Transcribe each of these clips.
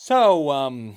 So,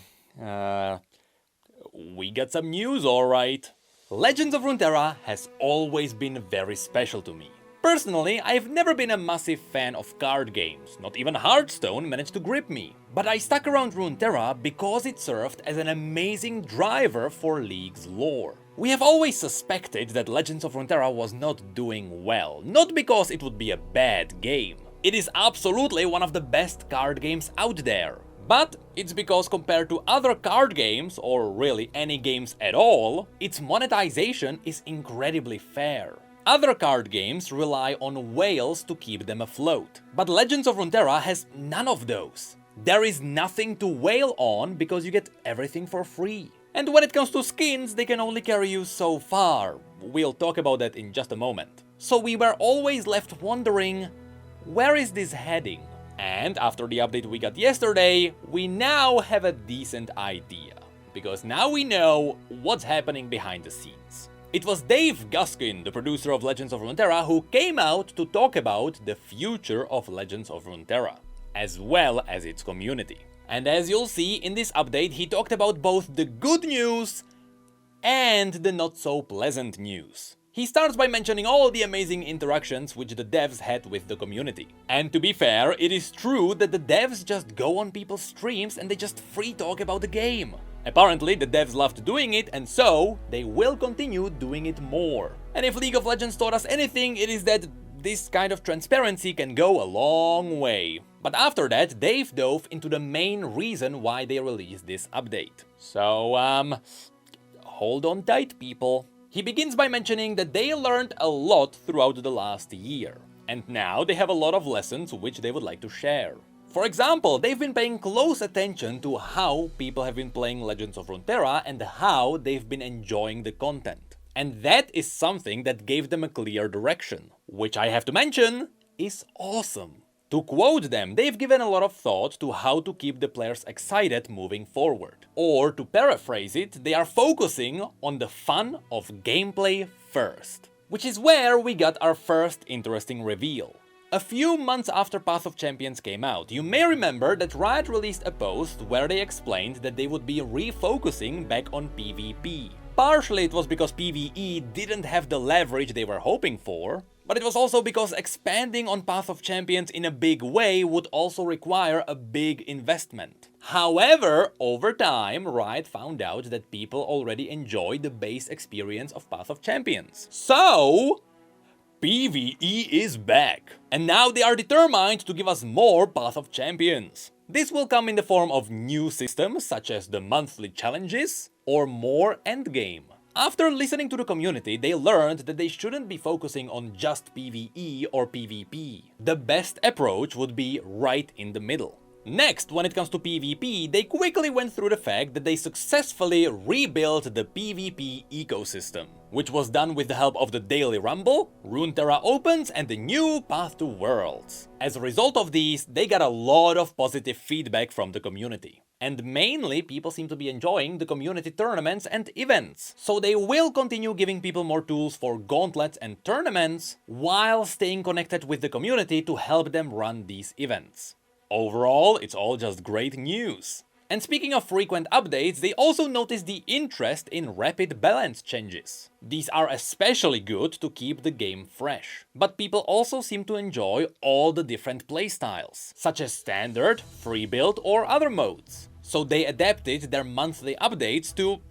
we got some news, alright. Legends of Runeterra has always been very special to me. Personally, I've never been a massive fan of card games, not even Hearthstone managed to grip me. But I stuck around Runeterra because it served as an amazing driver for League's lore. We have always suspected that Legends of Runeterra was not doing well, not because it would be a bad game. It is absolutely one of the best card games out there. But it's because compared to other card games, or really any games at all, its monetization is incredibly fair. Other card games rely on whales to keep them afloat, but Legends of Runeterra has none of those. There is nothing to whale on because you get everything for free. And when it comes to skins, they can only carry you so far. We'll talk about that in just a moment. So we were always left wondering, where is this heading? And after the update we got yesterday, we now have a decent idea. Because now we know what's happening behind the scenes. It was Dave Guskin, the producer of Legends of Runeterra, who came out to talk about the future of Legends of Runeterra, as well as its community. And as you'll see in this update, he talked about both the good news and the not so pleasant news. He starts by mentioning all the amazing interactions which the devs had with the community. And to be fair, it is true that the devs just go on people's streams and they just free talk about the game. Apparently, the devs loved doing it, and so they will continue doing it more. And if League of Legends taught us anything, it is that this kind of transparency can go a long way. But after that, Dave dove into the main reason why they released this update. So, hold on tight, people. He begins by mentioning that they learned a lot throughout the last year, and now they have a lot of lessons which they would like to share. For example, they've been paying close attention to how people have been playing Legends of Runeterra and how they've been enjoying the content. And that is something that gave them a clear direction, which I have to mention is awesome. To quote them, they've given a lot of thought to how to keep the players excited moving forward. Or to paraphrase it, they are focusing on the fun of gameplay first. Which is where we got our first interesting reveal. A few months after Path of Champions came out, you may remember that Riot released a post where they explained that they would be refocusing back on PvP. Partially it was because PvE didn't have the leverage they were hoping for, but it was also because expanding on Path of Champions in a big way would also require a big investment. However, over time, Riot found out that people already enjoy the base experience of Path of Champions. So, PvE is back, and now they are determined to give us more Path of Champions. This will come in the form of new systems such as the monthly challenges or more endgame. After listening to the community, they learned that they shouldn't be focusing on just PvE or PvP. The best approach would be right in the middle. Next, when it comes to PvP, they quickly went through the fact that they successfully rebuilt the PvP ecosystem, which was done with the help of the Daily Rumble, Runeterra Opens, and the new Path to Worlds. As a result of these, they got a lot of positive feedback from the community. And mainly, people seem to be enjoying the community tournaments and events. So they will continue giving people more tools for gauntlets and tournaments, while staying connected with the community to help them run these events. Overall, it's all just great news. And speaking of frequent updates, they also noticed the interest in rapid balance changes. These are especially good to keep the game fresh. But people also seem to enjoy all the different playstyles, such as standard, free build or other modes. So they adapted their monthly updates to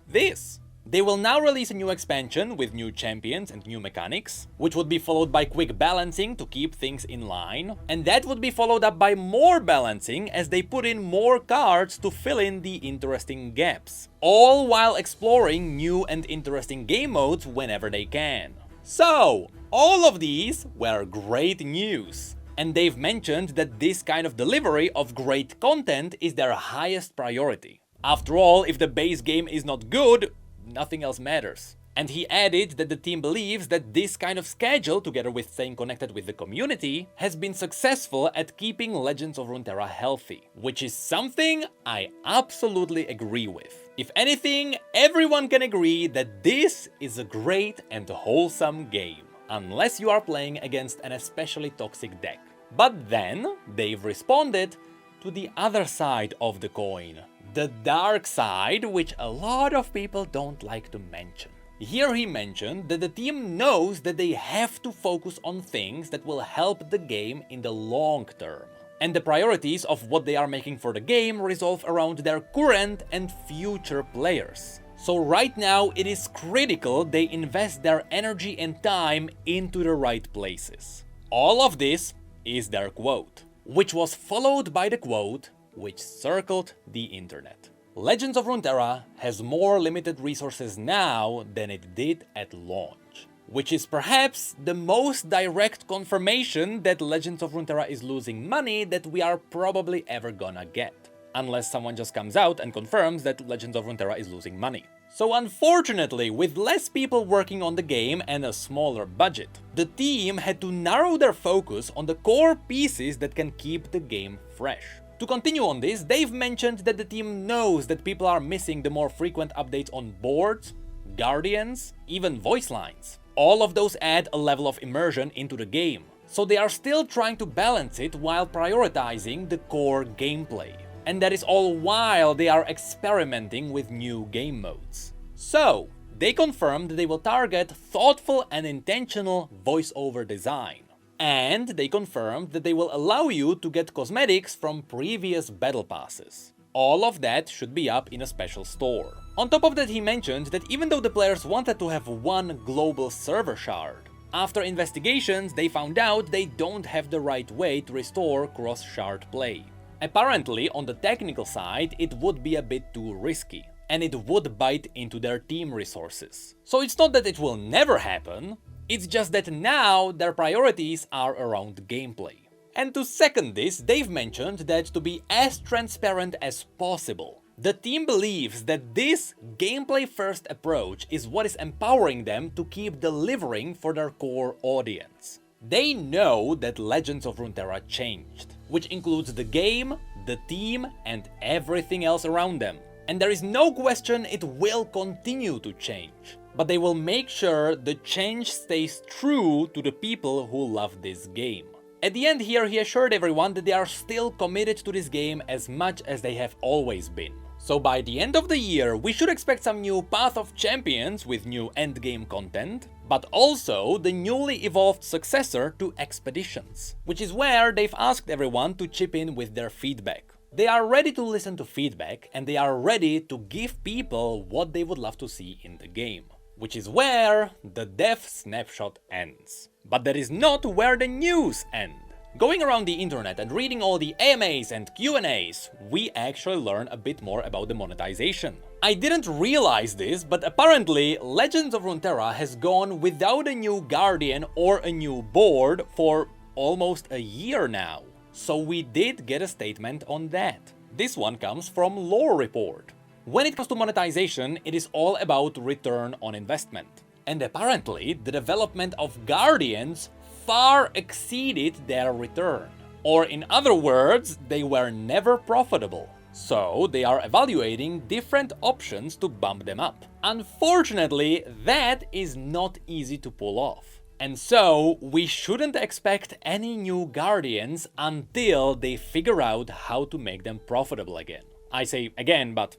this. They will now release a new expansion with new champions and new mechanics, which would be followed by quick balancing to keep things in line, and that would be followed up by more balancing as they put in more cards to fill in the interesting gaps, all while exploring new and interesting game modes whenever they can. So, all of these were great news. And they've mentioned that this kind of delivery of great content is their highest priority. After all, if the base game is not good, nothing else matters. And he added that the team believes that this kind of schedule, together with staying connected with the community, has been successful at keeping Legends of Runeterra healthy, which is something I absolutely agree with. If anything, everyone can agree that this is a great and wholesome game, unless you are playing against an especially toxic deck. But then, they've responded to the other side of the coin, the dark side, which a lot of people don't like to mention. Here he mentioned that the team knows that they have to focus on things that will help the game in the long term. And the priorities of what they are making for the game revolve around their current and future players. So right now it is critical they invest their energy and time into the right places. All of this is their quote, which was followed by the quote which circled the internet. Legends of Runeterra has more limited resources now than it did at launch, which is perhaps the most direct confirmation that Legends of Runeterra is losing money that we are probably ever gonna get. Unless someone just comes out and confirms that Legends of Runeterra is losing money. So unfortunately, with less people working on the game and a smaller budget, the team had to narrow their focus on the core pieces that can keep the game fresh. To continue on this, they've mentioned that the team knows that people are missing the more frequent updates on boards, guardians, even voice lines. All of those add a level of immersion into the game, so they are still trying to balance it while prioritizing the core gameplay. And that is all while they are experimenting with new game modes. So, they confirmed that they will target thoughtful and intentional voiceover design. And they confirmed that they will allow you to get cosmetics from previous battle passes. All of that should be up in a special store. On top of that, he mentioned that even though the players wanted to have one global server shard, after investigations they found out they don't have the right way to restore cross-shard play. Apparently, on the technical side, it would be a bit too risky, and it would bite into their team resources. So it's not that it will never happen, it's just that now their priorities are around gameplay. And to second this, they've mentioned that to be as transparent as possible, the team believes that this gameplay-first approach is what is empowering them to keep delivering for their core audience. They know that Legends of Runeterra changed, which includes the game, the team, and everything else around them. And there is no question it will continue to change. But they will make sure the change stays true to the people who love this game. At the end here, he assured everyone that they are still committed to this game as much as they have always been. So by the end of the year, we should expect some new Path of Champions with new endgame content, but also the newly evolved successor to Expeditions, which is where they've asked everyone to chip in with their feedback. They are ready to listen to feedback, and they are ready to give people what they would love to see in the game. Which is where the dev snapshot ends. But that is not where the news ends. Going around the internet and reading all the AMAs and Q&As, we actually learn a bit more about the monetization. I didn't realize this, but apparently Legends of Runeterra has gone without a new Guardian or a new board for almost a year now. So we did get a statement on that. This one comes from Lore Report. When it comes to monetization, it is all about return on investment. And apparently, the development of Guardians far exceeded their return. Or in other words, they were never profitable. So they are evaluating different options to bump them up. Unfortunately, that is not easy to pull off. And so, we shouldn't expect any new Guardians until they figure out how to make them profitable again. I say again, but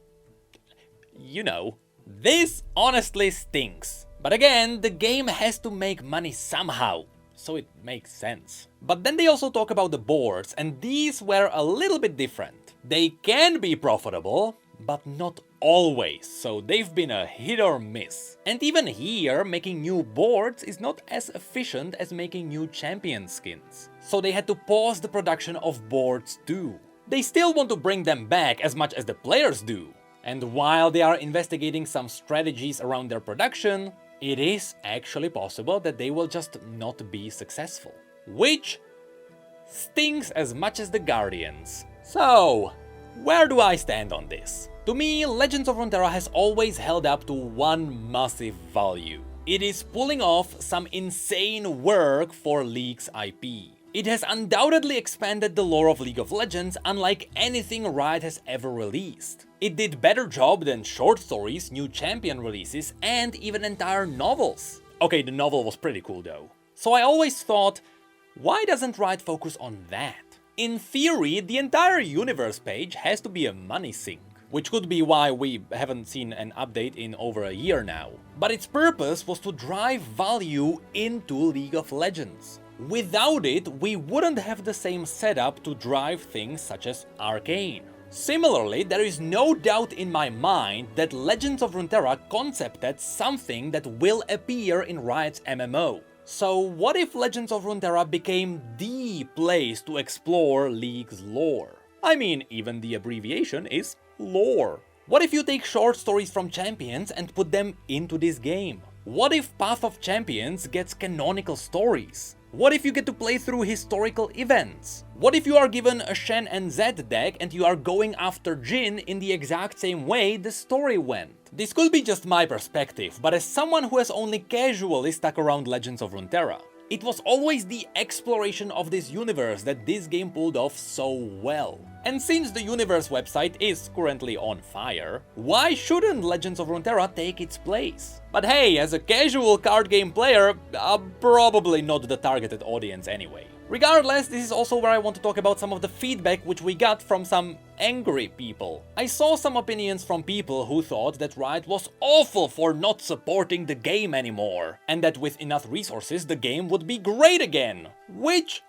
you know, this honestly stinks. But again, the game has to make money somehow, so it makes sense. But then they also talk about the boards, and these were a little bit different. They can be profitable, but not always, so they've been a hit or miss. And even here, making new boards is not as efficient as making new champion skins. So they had to pause the production of boards too. They still want to bring them back as much as the players do. And while they are investigating some strategies around their production, it is actually possible that they will just not be successful. Which stings as much as the Guardians. So, where do I stand on this? To me, Legends of Runeterra has always held up to one massive value. It is pulling off some insane work for League's IP. It has undoubtedly expanded the lore of League of Legends unlike anything Riot has ever released. It did better job than short stories, new champion releases, and even entire novels. Okay, the novel was pretty cool though. So I always thought, why doesn't Riot focus on that? in theory, the entire universe page has to be a money sink, which could be why we haven't seen an update in over a year now. But its purpose was to drive value into League of Legends. Without it, we wouldn't have the same setup to drive things such as Arcane. Similarly, there is no doubt in my mind that Legends of Runeterra concepted something that will appear in Riot's MMO. So what if Legends of Runeterra became the place to explore League's lore? I mean, even the abbreviation is lore. What if you take short stories from Champions and put them into this game? What if Path of Champions gets canonical stories? What if you get to play through historical events? What if you are given a Shen and Zed deck and you are going after Jhin in the exact same way the story went? This could be just my perspective, but as someone who has only casually stuck around Legends of Runeterra, it was always the exploration of this universe that this game pulled off so well. And since the universe website is currently on fire, why shouldn't Legends of Runeterra take its place? But hey, as a casual card game player, I'm probably not the targeted audience anyway. Regardless, this is also where I want to talk about some of the feedback which we got from some angry people. I saw some opinions from people who thought that Riot was awful for not supporting the game anymore, and that with enough resources the game would be great again, which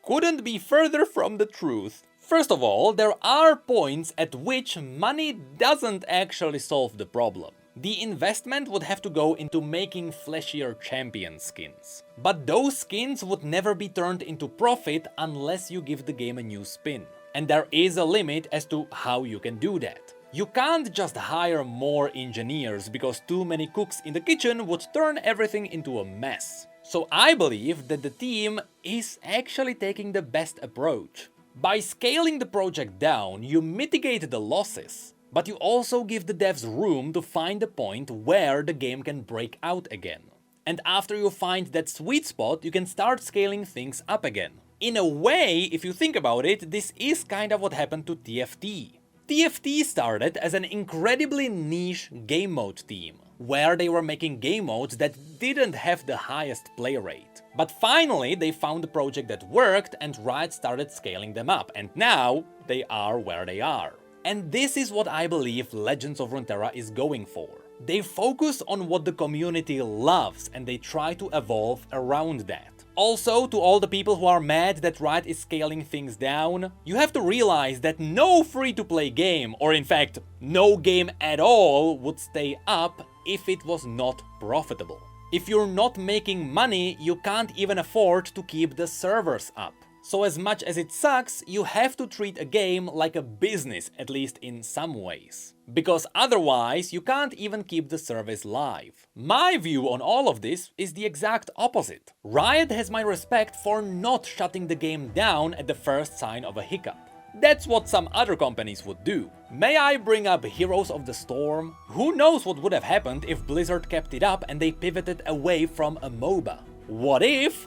couldn't be further from the truth. First of all, there are points at which money doesn't actually solve the problem. The investment would have to go into making fleshier champion skins. But those skins would never be turned into profit unless you give the game a new spin. And there is a limit as to how you can do that. You can't just hire more engineers because too many cooks in the kitchen would turn everything into a mess. So I believe that the team is actually taking the best approach. By scaling the project down, you mitigate the losses. But you also give the devs room to find a point where the game can break out again. And after you find that sweet spot, you can start scaling things up again. In a way, if you think about it, this is kind of what happened to TFT. TFT started as an incredibly niche game mode team, where they were making game modes that didn't have the highest play rate. But finally, they found a project that worked and Riot started scaling them up, and now they are where they are. And this is what I believe Legends of Runeterra is going for. They focus on what the community loves and they try to evolve around that. Also, to all the people who are mad that Riot is scaling things down, you have to realize that no free-to-play game, or in fact, no game at all, would stay up if it was not profitable. If you're not making money, you can't even afford to keep the servers up. So as much as it sucks, you have to treat a game like a business, at least in some ways. Because otherwise, you can't even keep the service live. My view on all of this is the exact opposite. Riot has my respect for not shutting the game down at the first sign of a hiccup. That's what some other companies would do. May I bring up Heroes of the Storm? Who knows what would have happened if Blizzard kept it up and they pivoted away from a MOBA? What if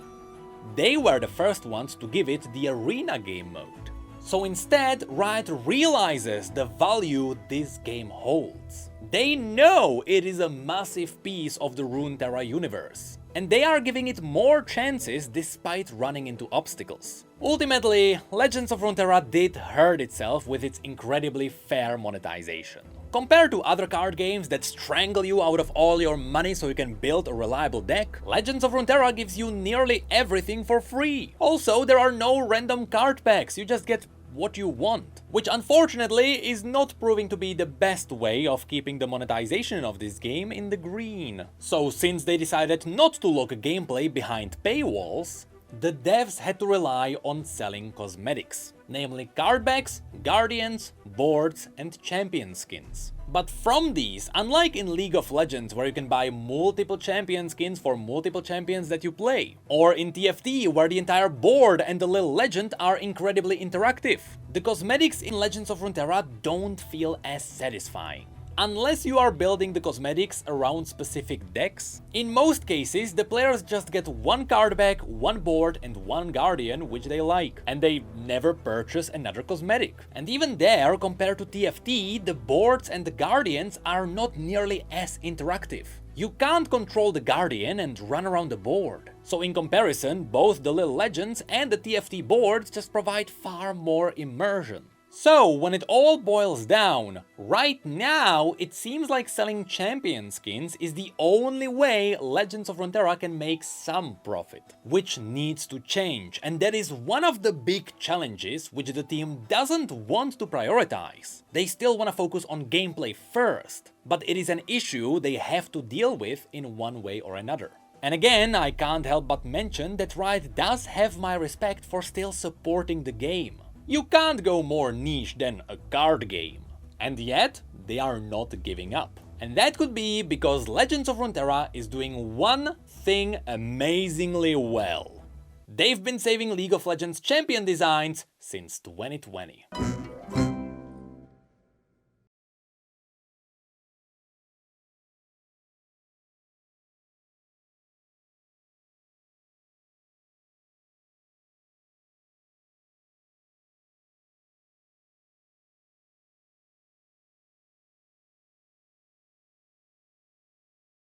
they were the first ones to give it the arena game mode? So instead, Riot realizes the value this game holds. They know it is a massive piece of the Runeterra universe, and they are giving it more chances despite running into obstacles. Ultimately, Legends of Runeterra did hurt itself with its incredibly fair monetization. Compared to other card games that strangle you out of all your money so you can build a reliable deck, Legends of Runeterra gives you nearly everything for free. Also, there are no random card packs, you just get what you want. Which unfortunately is not proving to be the best way of keeping the monetization of this game in the green. So since they decided not to lock gameplay behind paywalls, the devs had to rely on selling cosmetics, namely card packs, guardians, boards, and champion skins. But from these, unlike in League of Legends where you can buy multiple champion skins for multiple champions that you play, or in TFT where the entire board and the little legend are incredibly interactive, the cosmetics in Legends of Runeterra don't feel as satisfying. Unless you are building the cosmetics around specific decks, in most cases the players just get one card pack, one board and one guardian which they like, and they never purchase another cosmetic. And even there, compared to TFT, the boards and the guardians are not nearly as interactive. You can't control the Guardian and run around the board. So in comparison, both the Little Legends and the TFT boards just provide far more immersion. So, when it all boils down, right now it seems like selling champion skins is the only way Legends of Runeterra can make some profit. Which needs to change, and that is one of the big challenges which the team doesn't want to prioritize. They still want to focus on gameplay first, but it is an issue they have to deal with in one way or another. And again, I can't help but mention that Riot does have my respect for still supporting the game. You can't go more niche than a card game. And yet, they are not giving up. And that could be because Legends of Runeterra is doing one thing amazingly well. They've been saving League of Legends champion designs since 2020.